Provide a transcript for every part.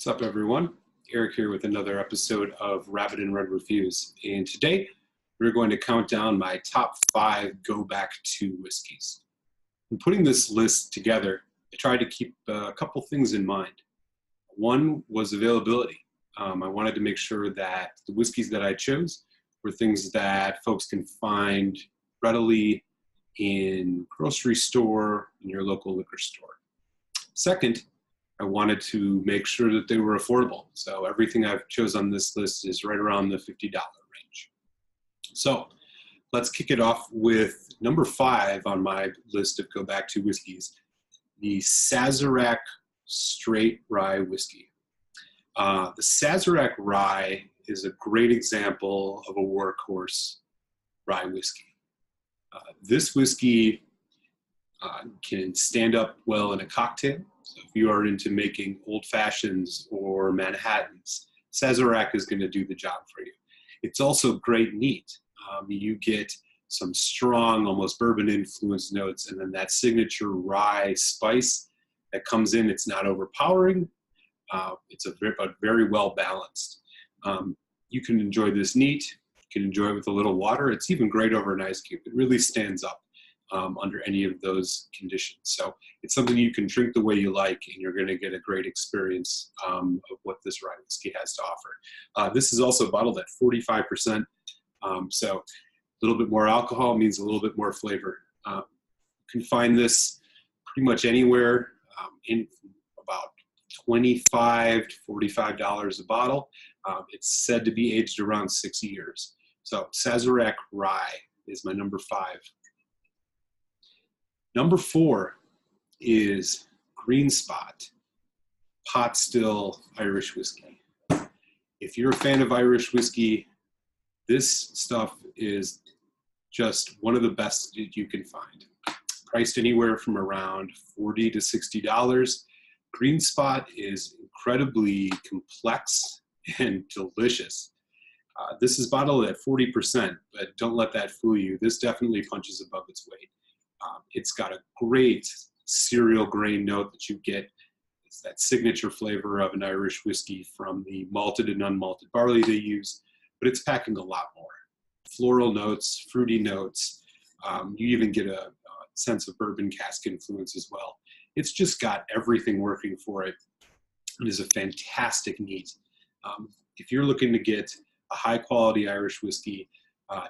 What's up, everyone? Eric here with another episode of Rabbit and Red Reviews. And today we're going to count down my top 5 go back to whiskeys. In putting this list together, I tried to keep a couple things in mind. One was availability. I wanted to make sure that the whiskeys that I chose were things that folks can find readily in grocery store, in your local liquor store. Second, I wanted to make sure that they were affordable. So everything I've chose on this list is right around the $50 range. So let's kick it off with number 5 on my list of go back to whiskeys, the Sazerac Straight Rye whiskey. The Sazerac Rye is a great example of a workhorse rye whiskey. This whiskey can stand up well in a cocktail. So if you are into making old fashions or Manhattans, Sazerac is going to do the job for you. It's also great neat. You get some strong, almost bourbon influenced notes, and then that signature rye spice that comes in. It's not overpowering. It's very well balanced. You can enjoy this neat. You can enjoy it with a little water. It's even great over an ice cube. It really stands up under any of those conditions. So it's something you can drink the way you like, and you're going to get a great experience of what this rye whiskey has to offer. This is also bottled at 45%, so a little bit more alcohol means a little bit more flavor. You can find this pretty much anywhere in about $25 to $45 a bottle. It's said to be aged around 6 years. So Sazerac Rye is my number 5. Number 4 is Green Spot pot still Irish whiskey. If you're a fan of Irish whiskey, this stuff is just one of the best that you can find. Priced anywhere from around $40 to $60. Green Spot is incredibly complex and delicious. This is bottled at 40%, but don't let that fool you. This definitely punches above its weight. It's got a great cereal grain note that you get. It's that signature flavor of an Irish whiskey from the malted and unmalted barley they use, but it's packing a lot more. Floral notes, fruity notes. You even get a sense of bourbon cask influence as well. It's just got everything working for it. It is a fantastic neat. If you're looking to get a high quality Irish whiskey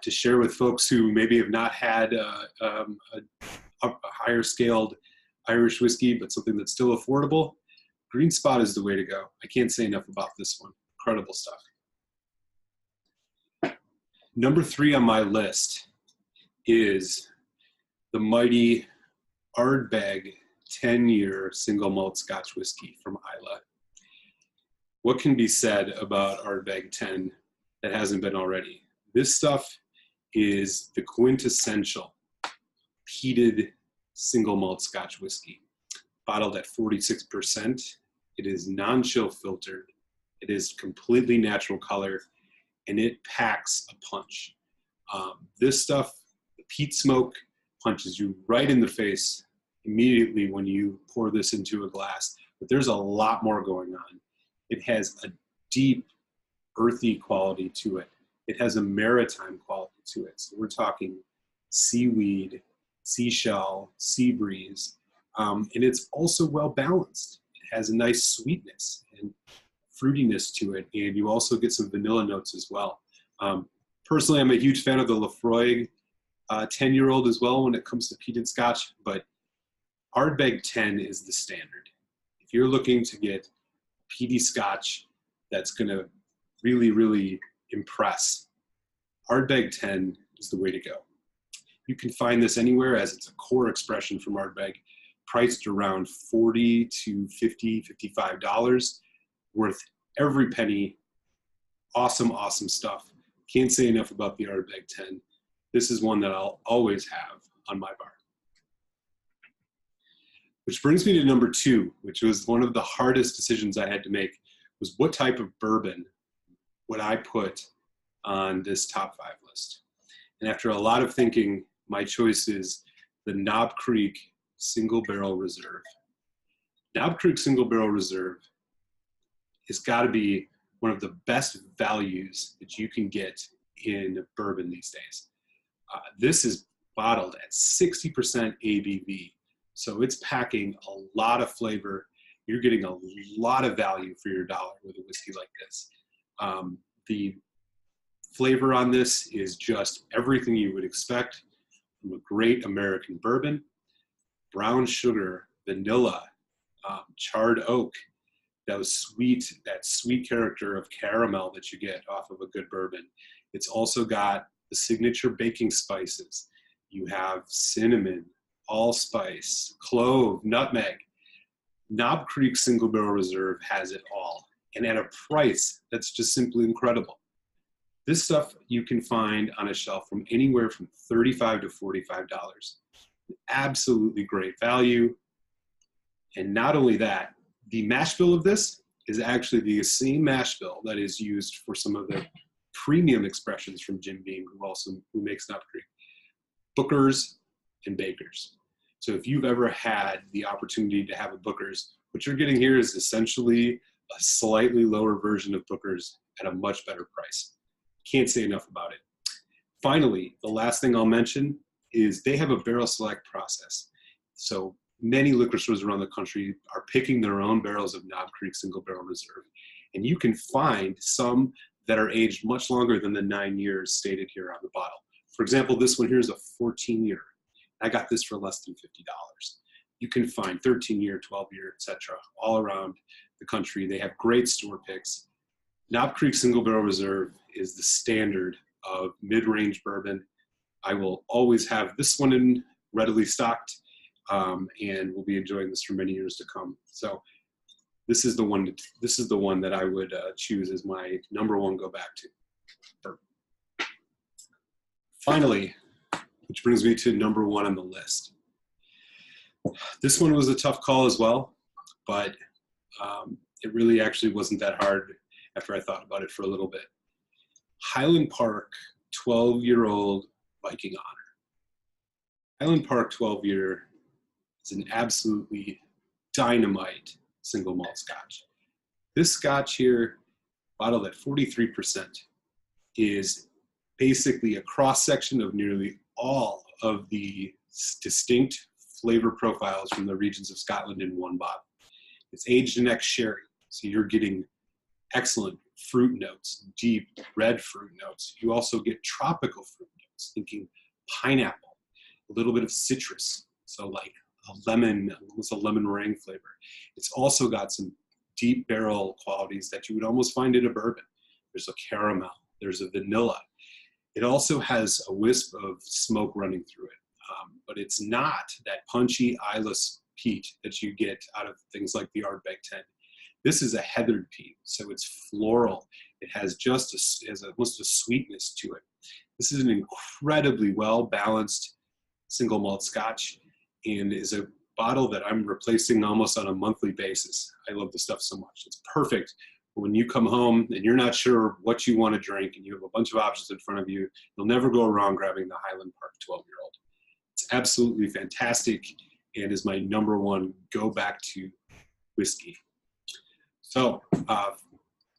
to share with folks who maybe have not had a higher scaled Irish whiskey, but something that's still affordable, Green Spot is the way to go. I can't say enough about this one. Incredible stuff. Number 3 on my list is the mighty Ardbeg 10-year single malt Scotch whiskey from Islay. What can be said about Ardbeg 10 that hasn't been already? This stuff is the quintessential peated single malt Scotch whiskey, bottled at 46%. It is non-chill filtered. It is completely natural color, and it packs a punch. This stuff, the peat smoke, punches you right in the face immediately when you pour this into a glass. But there's a lot more going on. It has a deep, earthy quality to it. It has a maritime quality to it. So we're talking seaweed, seashell, sea breeze, and it's also well balanced. It has a nice sweetness and fruitiness to it, and you also get some vanilla notes as well. Personally, I'm a huge fan of the Lefroy 10-year-old as well when it comes to peated Scotch, but Ardbeg 10 is the standard. If you're looking to get peaty Scotch that's going to really, really impress, Ardbeg 10 is the way to go. You can find this anywhere as it's a core expression from Ardbeg, priced around $40 to $50, $55, worth every penny. Awesome, awesome stuff. Can't say enough about the Ardbeg 10. This is one that I'll always have on my bar. Which brings me to number 2, which was one of the hardest decisions I had to make, was what type of bourbon would I put on this top 5 list. And after a lot of thinking, my choice is the Knob Creek Single Barrel Reserve. Knob Creek Single Barrel Reserve has got to be one of the best values that you can get in bourbon these days. This is bottled at 60% ABV, so it's packing a lot of flavor. You're getting a lot of value for your dollar with a whiskey like this. The flavor on this is just everything you would expect from a great American bourbon. Brown sugar, vanilla, charred oak, that sweet character of caramel that you get off of a good bourbon. It's also got the signature baking spices. You have cinnamon, allspice, clove, nutmeg. Knob Creek Single Barrel Reserve has it all, and at a price that's just simply incredible. This stuff you can find on a shelf from anywhere from $35 to $45. Absolutely great value. And not only that, the mash bill of this is actually the same mash bill that is used for some of the premium expressions from Jim Beam, who makes Knob Creek. Bookers and Bakers. So if you've ever had the opportunity to have a Booker's, what you're getting here is essentially a slightly lower version of Booker's at a much better price. Can't say enough about it. Finally, the last thing I'll mention is they have a barrel select process. So many liquor stores around the country are picking their own barrels of Knob Creek Single Barrel Reserve. And you can find some that are aged much longer than the 9 years stated here on the bottle. For example, this one here is a 14-year. I got this for less than $50. You can find 13-year, 12-year, etc. all around the country. They have great store picks. Knob Creek Single Barrel Reserve is the standard of mid-range bourbon. I will always have this one in readily stocked, and we'll be enjoying this for many years to come. So this is the one. This is the one that I would choose as my #1 go back to. Finally, which brings me to #1 on the list. This one was a tough call as well, but it really actually wasn't that hard after I thought about it for a little bit. Highland Park 12-year-old Viking Honor. Highland Park 12-year is an absolutely dynamite single malt scotch. This scotch here, bottled at 43%, is basically a cross-section of nearly all of the distinct flavor profiles from the regions of Scotland in one bottle. It's aged in ex-sherry, so you're getting excellent fruit notes, deep red fruit notes. You also get tropical fruit notes, thinking pineapple, a little bit of citrus, so like a lemon, almost a lemon meringue flavor. It's also got some deep barrel qualities that you would almost find in a bourbon. There's a caramel, there's a vanilla. It also has a wisp of smoke running through it, but it's not that punchy, eyeless peat that you get out of things like the Ardbeg Ten. This is a heathered peat, so it's floral. It has just almost a sweetness to it. This is an incredibly well-balanced single malt scotch and is a bottle that I'm replacing almost on a monthly basis. I love the stuff so much. It's perfect when you come home and you're not sure what you want to drink and you have a bunch of options in front of you. You'll never go wrong grabbing the Highland Park 12-year-old. It's absolutely fantastic and is my #1 go back to whiskey. So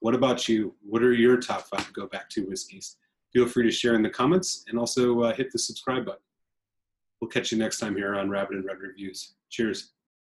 what about you? What are your top 5 go back to whiskeys? Feel free to share in the comments and also hit the subscribe button. We'll catch you next time here on Rabbit and Red Reviews. Cheers.